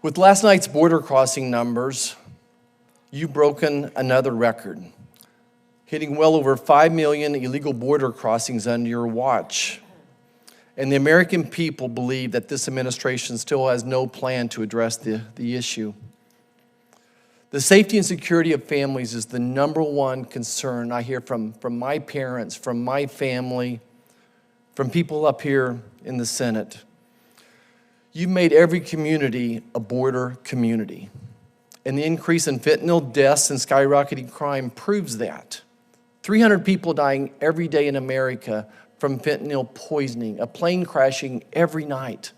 With last night's border crossing numbers, you've broken another record, hitting well over 5 million illegal border crossings under your watch. And the American people believe that this administration still has no plan to address the issue. The safety and security of families is the number one concern I hear from my parents, from my family, from people up here in the Senate. You've made every community a border community. And the increase in fentanyl deaths and skyrocketing crime proves that. 300 people dying every day in America from fentanyl poisoning, a plane crashing every night.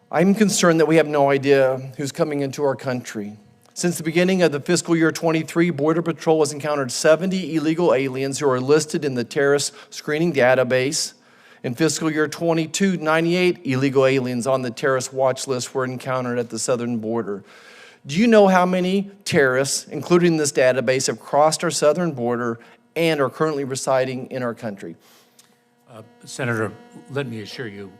I'm concerned that we have no idea who's coming into our country. Since the beginning of the fiscal year 23, Border Patrol has encountered 70 illegal aliens who are listed in the terrorist screening database. In fiscal year 22, 98 illegal aliens on the terrorist watch list were encountered at the southern border. Do you know how many terrorists, including this database, have crossed our southern border and are currently residing in our country? Senator, let me assure you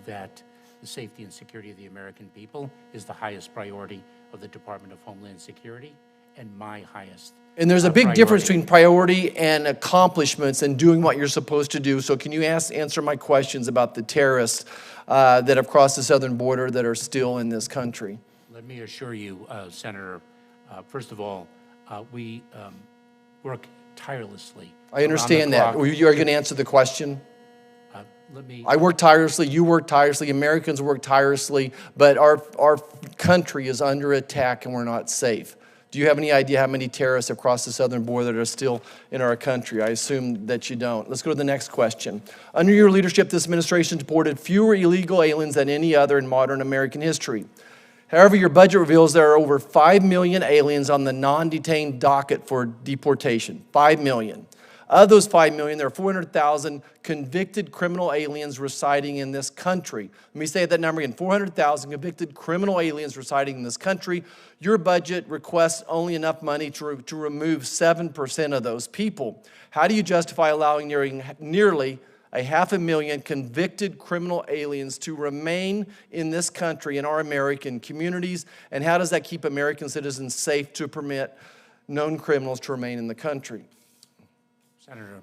that the safety and security of the American people is the highest priority of the Department of Homeland Security and my highest. And there's a big difference between priority and accomplishments and doing what you're supposed to do. So can you answer my questions about the terrorists that have crossed the southern border that are still in this country? Let me assure you, Senator, first of all, we work tirelessly. I understand that. You are going to answer the question? I work tirelessly, you work tirelessly, Americans work tirelessly, but our country is under attack and we're not safe. Do you have any idea how many terrorists have crossed the southern border that are still in our country? I assume that you don't. Let's go to the next question. Under your leadership, this administration deported fewer illegal aliens than any other in modern American history. However, your budget reveals there are over 5 million aliens on the non-detained docket for deportation. 5 million. Of those 5 million, there are 400,000 convicted criminal aliens residing in this country. Let me say that number again, 400,000 convicted criminal aliens residing in this country. Your budget requests only enough money to remove 7% of those people. How do you justify allowing nearly 500,000 convicted criminal aliens to remain in this country, in our American communities? And how does that keep American citizens safe to permit known criminals to remain in the country? Senator,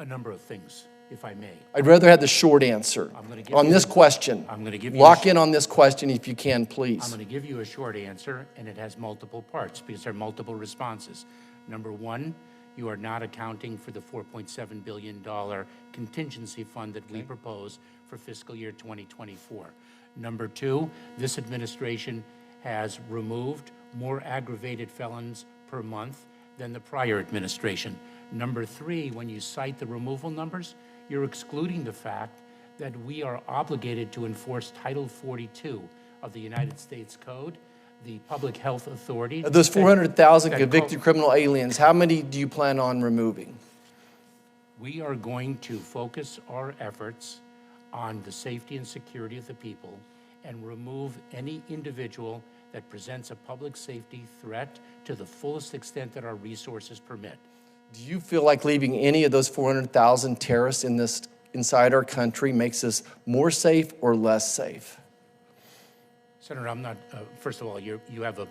a number of things, if I may. I'd rather have the short answer on this question. I'm going to give you lock in on this question if you can, please. I'm going to give you a short answer, and it has multiple parts because there are multiple responses. Number one, you are not accounting for the $4.7 billion contingency fund that we propose for fiscal year 2024. Number two, this administration has removed more aggravated felons per month than the prior administration. Number three, when you cite the removal numbers, you're excluding the fact that we are obligated to enforce Title 42 of the United States Code, the Public Health Authority. Of those 400,000 convicted criminal aliens, how many do you plan on removing? We are going to focus our efforts on the safety and security of the people and remove any individual that presents a public safety threat to the fullest extent that our resources permit. Do you feel like leaving any of those 400,000 terrorists inside our country makes us more safe or less safe? Senator, I'm not, first of all, you have an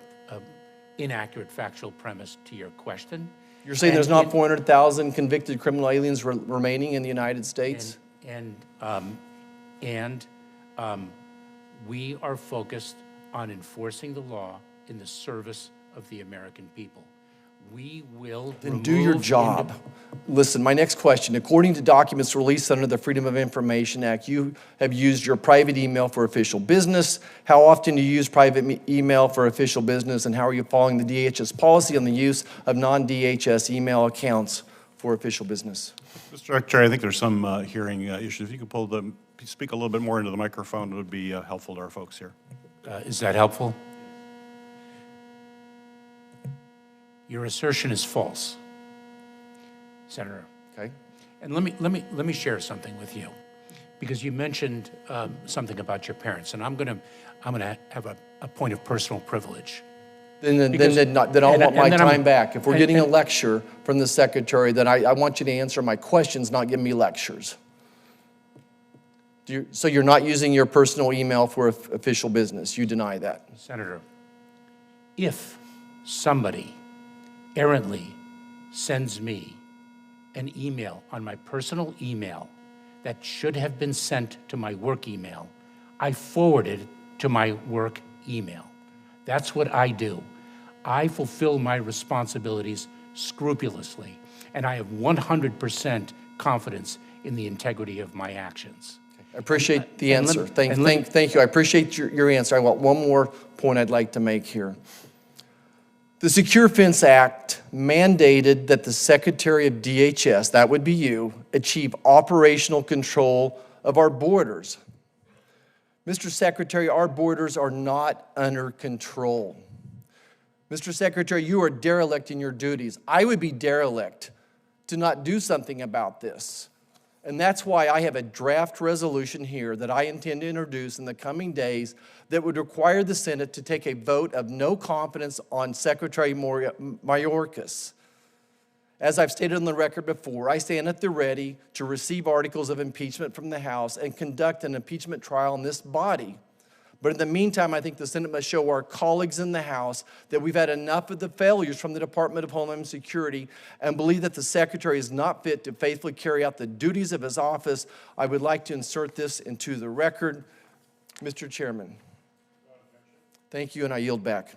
inaccurate factual premise to your question. You're saying there's not 400,000 convicted criminal aliens remaining in the United States? And we are focused on enforcing the law in the service of the American people. We will then do your job. Listen, my next question. According to documents released under the Freedom of Information Act, you have used your private email for official business. How often do you use private email for official business, and how are you following the DHS policy on the use of non-DHS email accounts for official business? Mr. Secretary, I think there's some hearing issues. If you could speak a little bit more into the microphone, it would be helpful to our folks here. Is that helpful? Your assertion is false, Senator. Okay. And let me share something with you, because you mentioned something about your parents, and I'm gonna have a point of personal privilege. Then I'll want my time back. If we're getting a lecture from the Secretary, then I want you to answer my questions, not give me lectures. So you're not using your personal email for official business? You deny that? Senator, if somebody errantly sends me an email on my personal email that should have been sent to my work email, I forward it to my work email. That's what I do. I fulfill my responsibilities scrupulously, and I have 100% confidence in the integrity of my actions. I appreciate the and let- answer. Thank and let- you. I appreciate your answer. I want one more point I'd like to make here. The Secure Fence Act mandated that the Secretary of DHS, that would be you, achieve operational control of our borders. Mr. Secretary, our borders are not under control. Mr. Secretary, you are derelict in your duties. I would be derelict to not do something about this. And that's why I have a draft resolution here that I intend to introduce in the coming days that would require the Senate to take a vote of no confidence on Secretary Mayorkas. As I've stated on the record before, I stand at the ready to receive articles of impeachment from the House and conduct an impeachment trial in this body. But in the meantime, I think the Senate must show our colleagues in the House that we've had enough of the failures from the Department of Homeland Security and believe that the Secretary is not fit to faithfully carry out the duties of his office. I would like to insert this into the record. Mr. Chairman. Thank you, and I yield back.